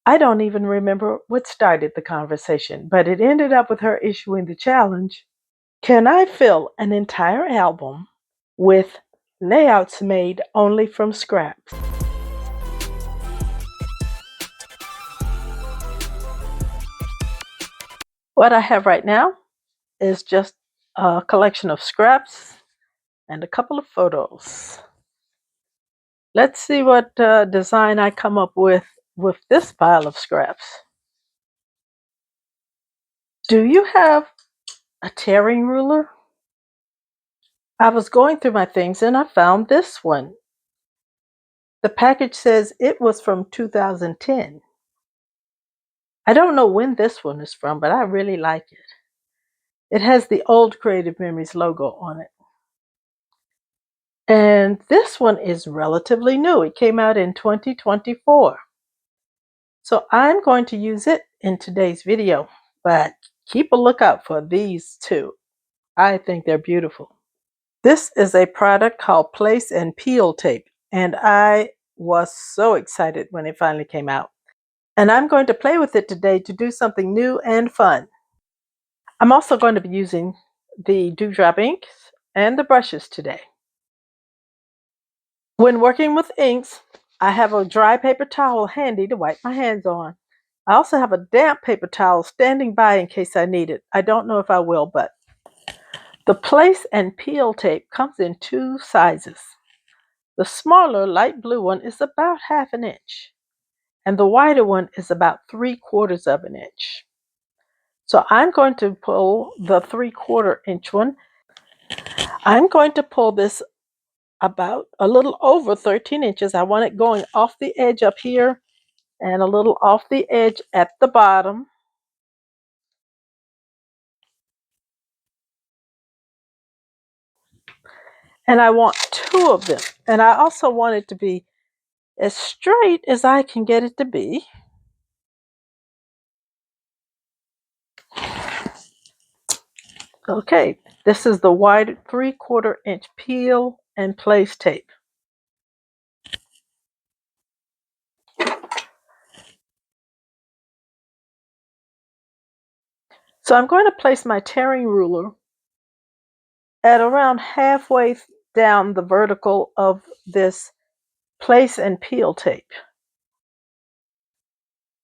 I don't even remember what started the conversation, but it ended up with her issuing the challenge. Can I fill an entire album with layouts made only from scraps? What I have right now is just a collection of scraps and a couple of photos. Let's see what design I come up with this pile of scraps. Do you have a tearing ruler? I was going through my things and I found this one. The package says it was from 2010. I don't know when this one is from, but I really like it. It has the old Creative Memories logo on it. And this one is relatively new. It came out in 2024. So I'm going to use it in today's video, but keep a lookout for these two. I think they're beautiful. This is a product called Place and Peel Tape, and I was so excited when it finally came out. And I'm going to play with it today to do something new and fun. I'm also going to be using the dewdrop inks and the brushes today. When working with inks, I have a dry paper towel handy to wipe my hands on. I also have a damp paper towel standing by in case I need it. I don't know if I will, but the Place and Peel tape comes in two sizes. The smaller light blue one is about 1/2 inch, and the wider one is about 3/4 of an inch. So I'm going to pull the 3/4 inch one. I'm going to pull this about a little over 13 inches. I want it going off the edge up here and a little off the edge at the bottom. And I want two of them. And I also want it to be as straight as I can get it to be. Okay, this is the wide 3/4 inch peel and place tape. So I'm going to place my tearing ruler at around halfway down the vertical of this place and peel tape.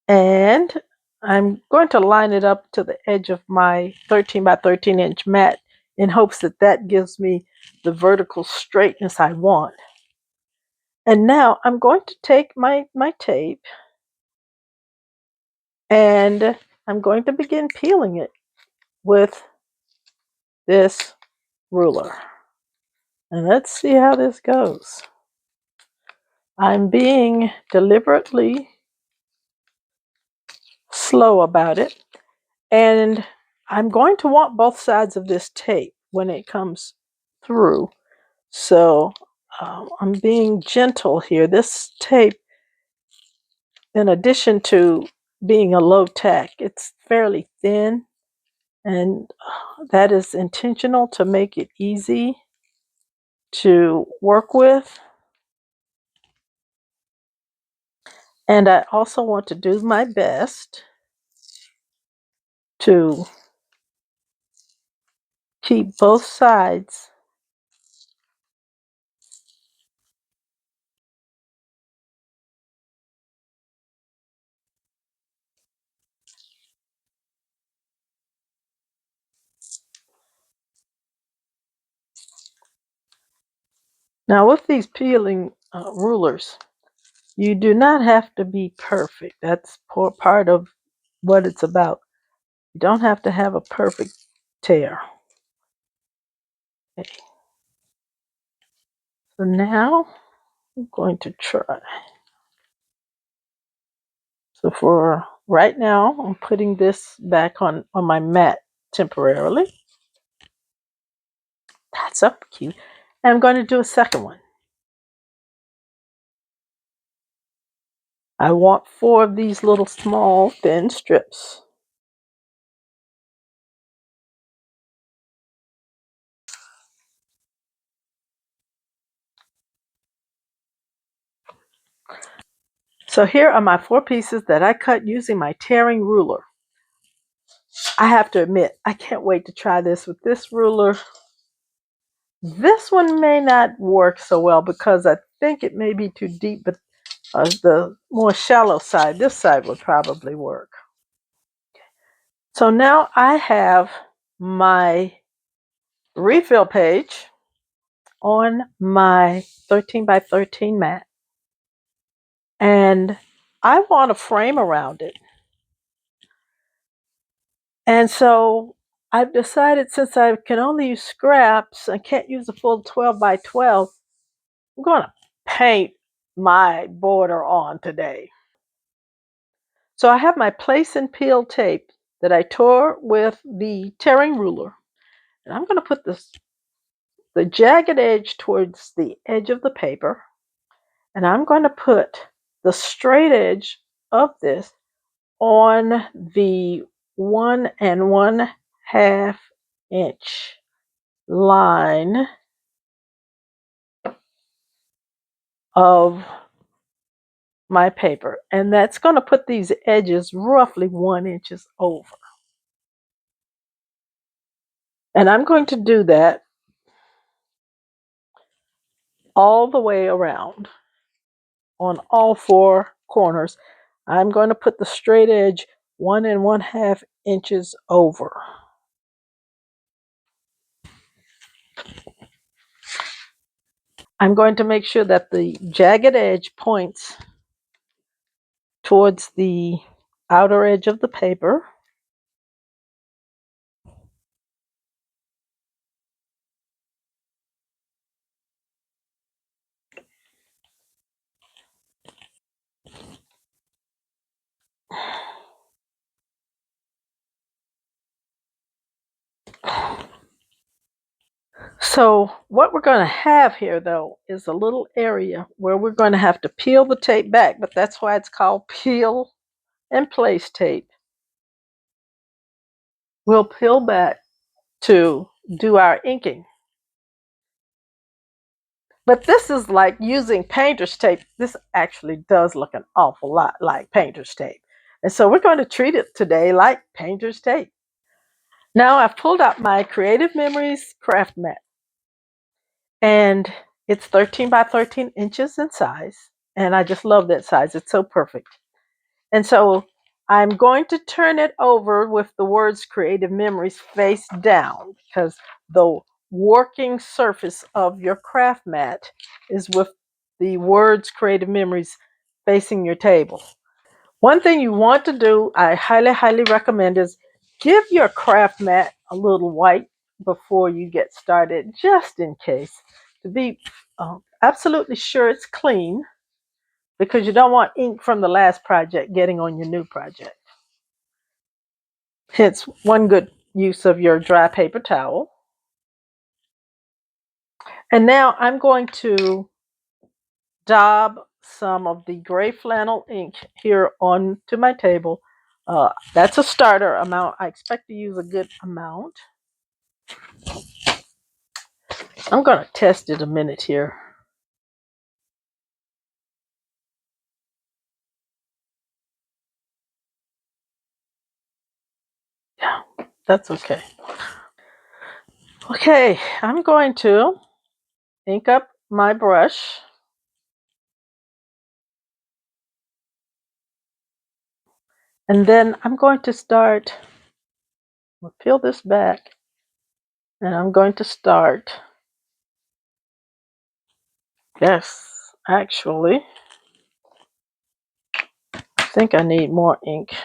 And I'm going to line it up to the edge of my 13 by 13 inch mat in hopes that that gives me the vertical straightness I want. And now I'm going to take my tape and I'm going to begin peeling it with this ruler. And let's see how this goes. I'm being deliberately slow about it. And I'm going to want both sides of this tape when it comes through. So I'm being gentle here. This tape, in addition to being a low tack, it's fairly thin. And that is intentional to make it easy to work with. And I also want to do my best to keep both sides now with these peeling rulers. You do not have to be perfect. That's part of what it's about. You don't have to have a perfect tear. Okay. So now I'm going to try. So for right now, I'm putting this back on my mat temporarily. That's up cute. And I'm going to do a second one. I want 4 of these little small thin strips. So here are my 4 pieces that I cut using my tearing ruler. I have to admit, I can't wait to try this with this ruler. This one may not work so well because I think it may be too deep, but the more shallow side, this side would probably work. So now I have my refill page on my 13 by 13 mat, and I want a frame around it. And so I've decided, since I can only use scraps, I can't use a full 12 by 12, I'm going to paint my border on today. So I have my place and peel tape that I tore with the tearing ruler. And I'm going to put the jagged edge towards the edge of the paper. And I'm going to put the straight edge of this on the 1 1/2 inch line of my paper. And that's going to put these edges roughly 1 inch over. And I'm going to do that all the way around on all 4 corners. I'm going to put the straight edge 1 1/2 inches over. I'm going to make sure that the jagged edge points towards the outer edge of the paper. So what we're going to have here, though, is a little area where we're going to have to peel the tape back, but that's why it's called peel and place tape. We'll peel back to do our inking. But this is like using painter's tape. This actually does look an awful lot like painter's tape. And so we're going to treat it today like painter's tape. Now I've pulled out my Creative Memories craft mat. And it's 13 by 13 inches in size. And I just love that size. It's so perfect. And so I'm going to turn it over with the words Creative Memories face down, because the working surface of your craft mat is with the words Creative Memories facing your table. One thing you want to do, I highly, highly recommend, is give your craft mat a little wipe before you get started, just in case, to be absolutely sure it's clean, because you don't want ink from the last project getting on your new project. Hence, one good use of your dry paper towel. And now I'm going to daub some of the gray flannel ink here onto my table. That's a starter amount. I expect to use a good amount. I'm going to test it a minute here. Yeah, that's okay. Okay, I'm going to ink up my brush. And then I'm going to start, I'll peel this back, and I'm going to start. Yes, actually, I think I need more ink.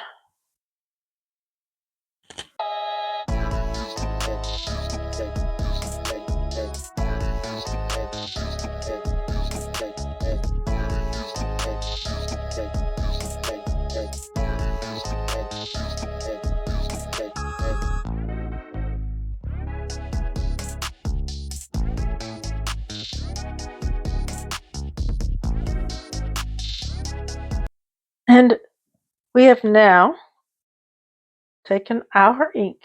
And we have now taken our ink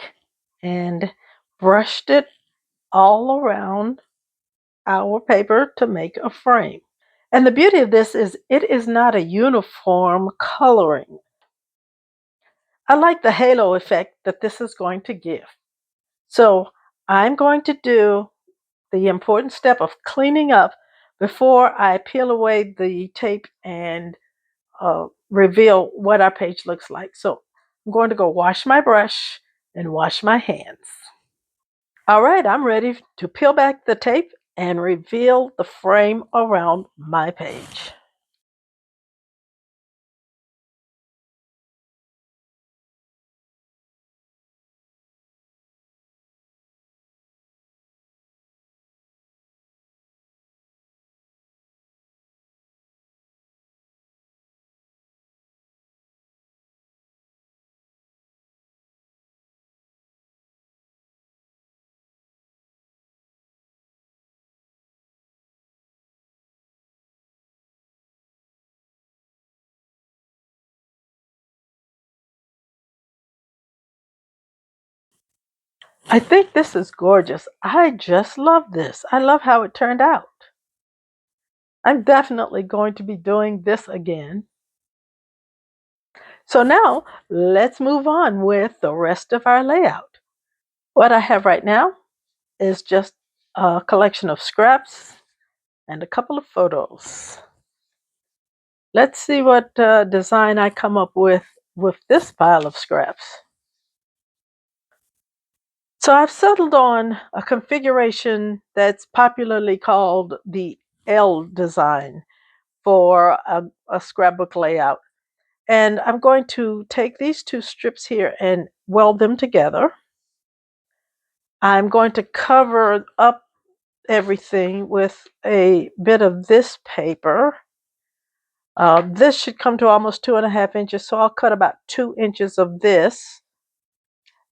and brushed it all around our paper to make a frame. And the beauty of this is it is not a uniform coloring. I like the halo effect that this is going to give. So I'm going to do the important step of cleaning up before I peel away the tape and reveal what our page looks like. So I'm going to go wash my brush and wash my hands. All right, I'm ready to peel back the tape and reveal the frame around my page. I think this is gorgeous. I just love this. I love how it turned out. I'm definitely going to be doing this again. So now let's move on with the rest of our layout. What I have right now is just a collection of scraps and a couple of photos. Let's see what design I come up with this pile of scraps. So I've settled on a configuration that's popularly called the L design for a scrapbook layout. And I'm going to take these two strips here and weld them together. I'm going to cover up everything with a bit of this paper. This should come to almost 2.5 inches, so I'll cut about 2 inches of this.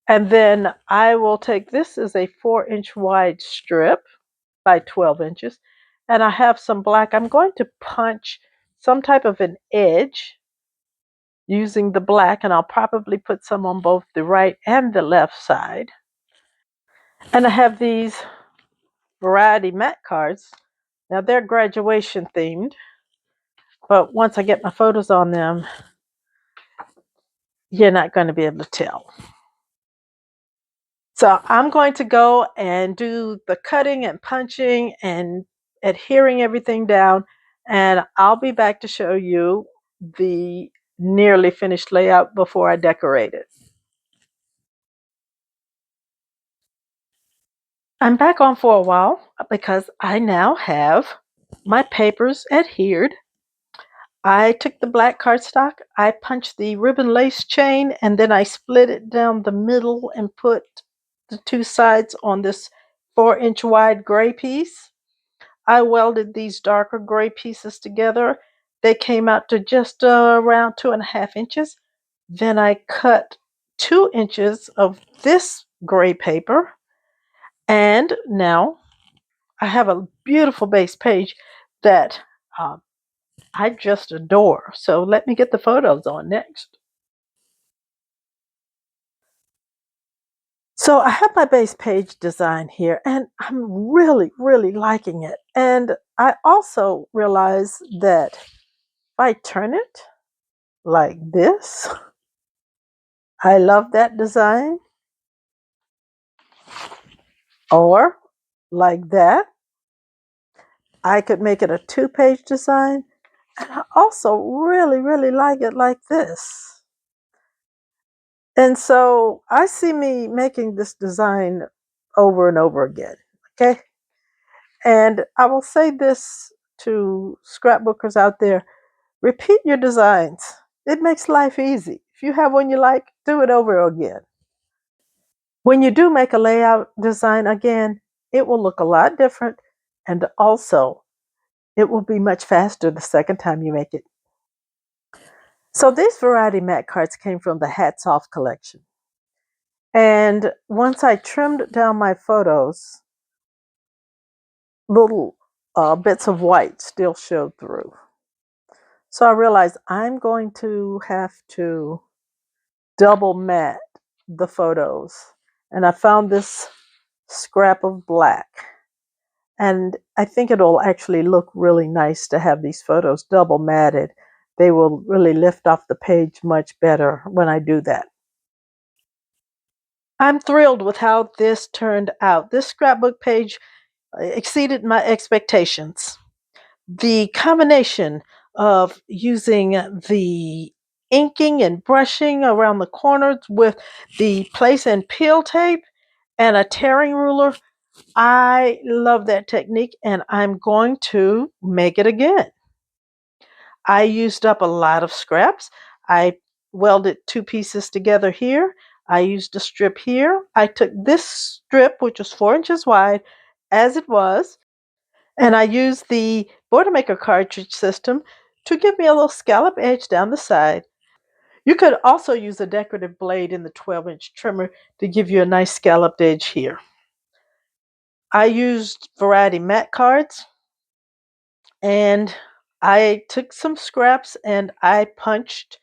And then I will take this as a 4-inch wide strip by 12 inches. And I have some black. I'm going to punch some type of an edge using the black, and I'll probably put some on both the right and the left side. And I have these variety mat cards. Now they're graduation themed, but once I get my photos on them, you're not going to be able to tell. So I'm going to go and do the cutting and punching and adhering everything down, and I'll be back to show you the nearly finished layout before I decorate it. I'm back on for a while because I now have my papers adhered. I took the black cardstock, I punched the ribbon lace chain, and then I split it down the middle and put the two sides on this 4-inch wide gray piece. I welded these darker gray pieces together. They came out to just around 2.5 inches. Then I cut 2 inches of this gray paper, and now I have a beautiful base page that I just adore. So let me get the photos on next. So I have my base page design here, and I'm really, really liking it. And I also realize that if I turn it like this, I love that design, or like that, I could make it a 2-page design. And I also really, really like it like this. And so I see me making this design over and over again. Okay. And I will say this to scrapbookers out there: repeat your designs. It makes life easy. If you have one you like, do it over again. When you do make a layout design again, it will look a lot different, and also it will be much faster the second time you make it. So these variety mat cards came from the Hats Off collection. And once I trimmed down my photos, little bits of white still showed through. So I realized I'm going to have to double mat the photos. And I found this scrap of black. And I think it'll actually look really nice to have these photos double matted. They will really lift off the page much better when I do that. I'm thrilled with how this turned out. This scrapbook page exceeded my expectations. The combination of using the inking and brushing around the corners with the place and peel tape and a tearing ruler, I love that technique and I'm going to make it again. I used up a lot of scraps. I welded two pieces together here. I used a strip here. I took this strip, which was 4 inches wide, as it was, and I used the Boilermaker cartridge system to give me a little scallop edge down the side. You could also use a decorative blade in the 12-inch trimmer to give you a nice scalloped edge here. I used variety mat cards and I took some scraps and I punched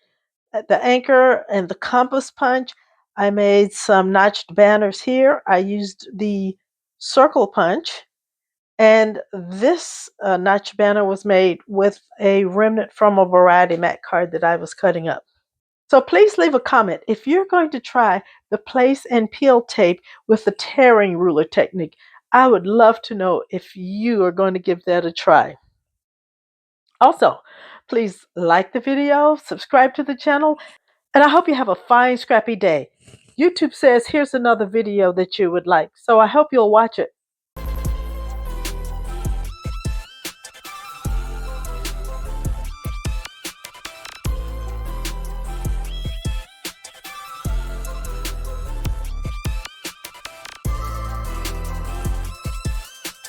at the anchor and the compass punch. I made some notched banners here. I used the circle punch, and this notch banner was made with a remnant from a variety mat card that I was cutting up. So please leave a comment if you're going to try the place and peel tape with the tearing ruler technique. I would love to know if you are going to give that a try. Also, please like the video, subscribe to the channel, and I hope you have a fine, scrappy day. YouTube says here's another video that you would like, so I hope you'll watch it.